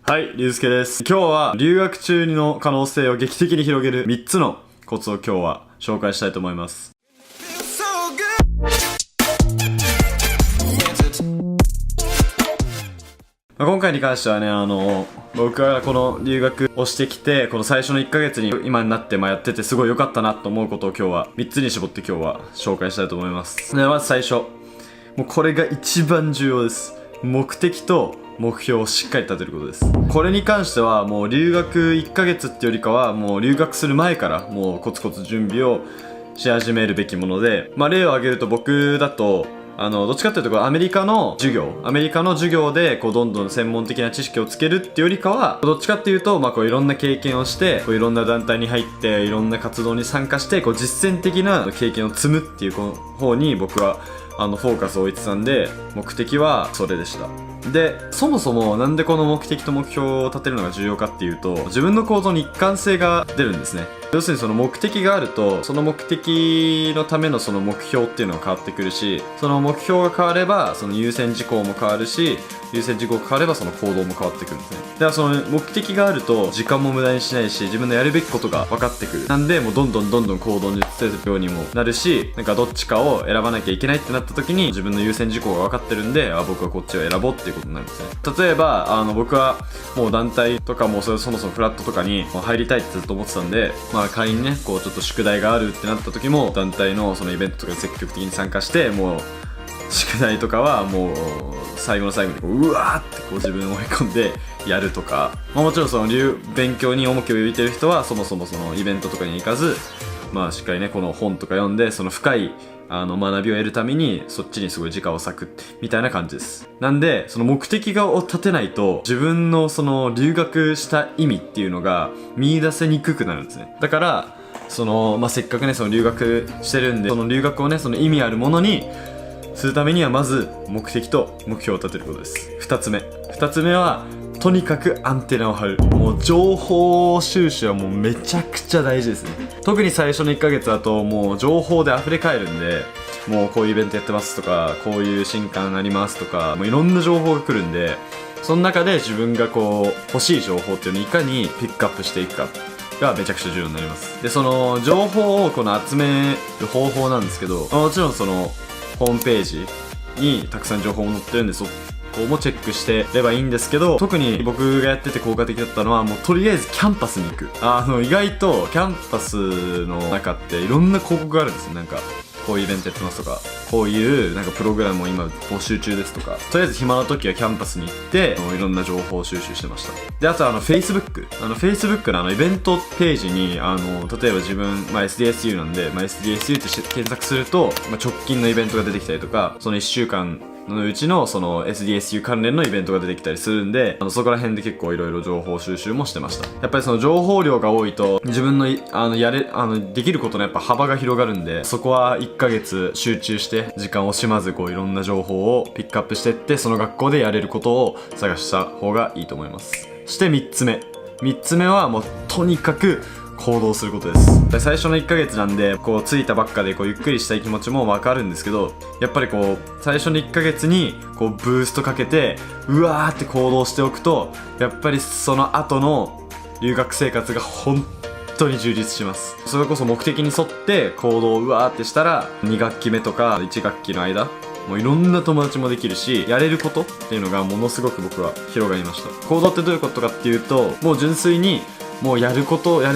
はい、りゅうすけです。今日は留学中の可能性を劇的に広げる3つのコツを今日は紹介したいと思います。今回に関してはね、僕がこの留学をしてきて、この最初の1ヶ月に今になってやっててすごい良かったなと思うことを今日は3つに絞って今日は紹介したいと思います。で、まず最初。もうこれが一番重要です。目的と目標をしっかり立てることです。これに関してはもう留学1ヶ月ってよりかはもう留学する前からもうコツコツ準備をし始めるべきもので、例を挙げると僕だとどっちかっていうとアメリカの授業でこうどんどん専門的な知識をつけるっていうよりかは、どっちかっていうとこういろんな経験をしてこういろんな団体に入っていろんな活動に参加してこう実践的な経験を積むっていう方に僕はフォーカスを置いてたんで、目的はそれでした。で、そもそもなんでこの目的と目標を立てるのが重要かっていうと、自分の行動に一貫性が出るんですね。要するにその目的があると、その目的のためのその目標っていうのが変わってくるし、その目標が変わればその優先事項も変わるし、優先事項が変わればその行動も変わってくるんですね。だからその目的があると時間も無駄にしないし、自分のやるべきことが分かってくる。なんでもうどんどん行動に移せるようにもなるし、なんかどっちかを選ばなきゃいけないってなった時に自分の優先事項が分かってるんで、僕はこっちを選ぼうっていうことになるんですね。例えば僕はもう団体とかもそもそもフラットとかに入りたいってずっと思ってたんで、仮にねこうちょっと宿題があるってなった時も団体のそのイベントとかに積極的に参加して、もう宿題とかはもう最後の最後にうわーって自分を追い込んでやるとか、もちろんその勉強に重きを置いてる人はそもそもそのイベントとかに行かず、しっかりねこの本とか読んでその深い学びを得るためにそっちにすごい時間を割くみたいな感じです。なんでその目的を立てないと自分のその留学した意味っていうのが見出せにくくなるんですね。だからせっかくねその留学してるんで、その留学をねその意味あるものにするためにはまず目的と目標を立てることです。2つ目はとにかくアンテナを張る。もう情報収集はもうめちゃくちゃ大事ですね。特に最初の1ヶ月だともう情報で溢れ返るんで、もうこういうイベントやってますとか、こういう新刊ありますとか、もういろんな情報が来るんで、その中で自分がこう欲しい情報っていうのをいかにピックアップしていくかがめちゃくちゃ重要になります。で、その情報を集める方法なんですけど、もちろんそのホームページにたくさん情報も載ってるんで、そこもチェックしてればいいんですけど、特に僕がやってて効果的だったのはもうとりあえずキャンパスに行く。意外とキャンパスの中っていろんな広告があるんですよ。なんかこういうイベントやってますとか、こういうなんかプログラムを今募集中ですとか、とりあえず暇な時はキャンパスに行っていろんな情報を収集してました。で、あとFacebook のイベントページに例えば自分、SDSU なんで、SDSU って検索すると、直近のイベントが出てきたりとか、その1週間のうちのその SDSU 関連のイベントが出てきたりするんで、そこら辺で結構いろいろ情報収集もしてました。やっぱりその情報量が多いと自分のできることのやっぱ幅が広がるんで、そこは1ヶ月集中して時間を惜しまずいろんな情報をピックアップしていって、その学校でやれることを探した方がいいと思います。そして3つ目はもうとにかく行動することです。最初の1ヶ月なんで着いたばっかでゆっくりしたい気持ちもわかるんですけど、やっぱり最初の1ヶ月にブーストかけてうわーって行動しておくと、やっぱりその後の留学生活が本当に充実します。それこそ目的に沿って行動をうわーってしたら、2学期目とか1学期の間もういろんな友達もできるし、やれることっていうのがものすごく僕は広がりました。行動ってどういうことかっていうと、もう純粋にもうやれること、や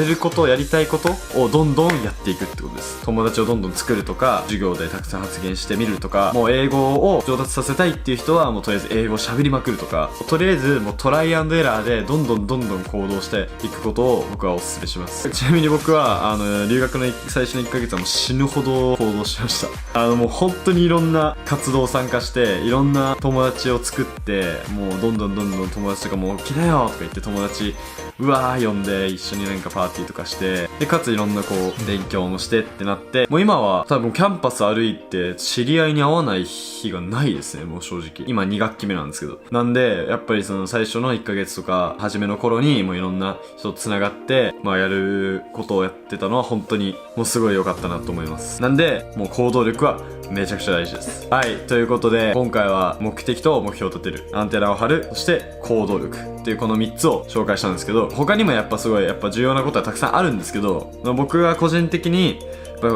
りたいことをどんどんやっていくってことです。友達をどんどん作るとか、授業でたくさん発言してみるとか、もう英語を上達させたいっていう人はもうとりあえず英語を喋りまくるとか、とりあえずもうトライアンドエラーでどんどん行動していくことを僕はお勧めします。ちなみに僕は留学の最初の1ヶ月はもう死ぬほど行動しました。もう本当にいろんな活動参加していろんな友達を作って、もうどんどん友達とかも来なよとか言って友達うわー呼んで、して一緒になんかパーティーとかして、でかついろんなこう勉強もしてってなって、もう今は多分キャンパス歩いて知り合いに会わない日がないですね。もう正直今2学期目なんですけど、なんでやっぱりその最初の1ヶ月とか初めの頃にもういろんな人と繋がってやることをやってたのは本当にもうすごい良かったなと思います。なんでもう行動力はめちゃくちゃ大事です。はい、ということで今回は目的と目標を立てる、アンテナを張る、そして行動力っていうこの3つを紹介したんですけど、他にもやっぱすごい重要なことはたくさんあるんですけど、僕が個人的に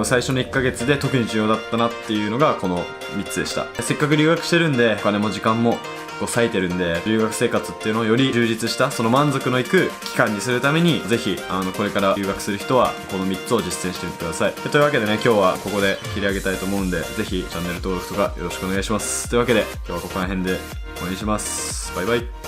最初の1ヶ月で特に重要だったなっていうのがこの3つでした。せっかく留学してるんでお金も時間も割いてるんで、留学生活っていうのをより充実したその満足のいく期間にするために、ぜひこれから留学する人はこの3つを実践してみてください。というわけでね、今日はここで切り上げたいと思うんで、ぜひチャンネル登録とかよろしくお願いします。というわけで今日はここら辺で終わりにします。バイバイ。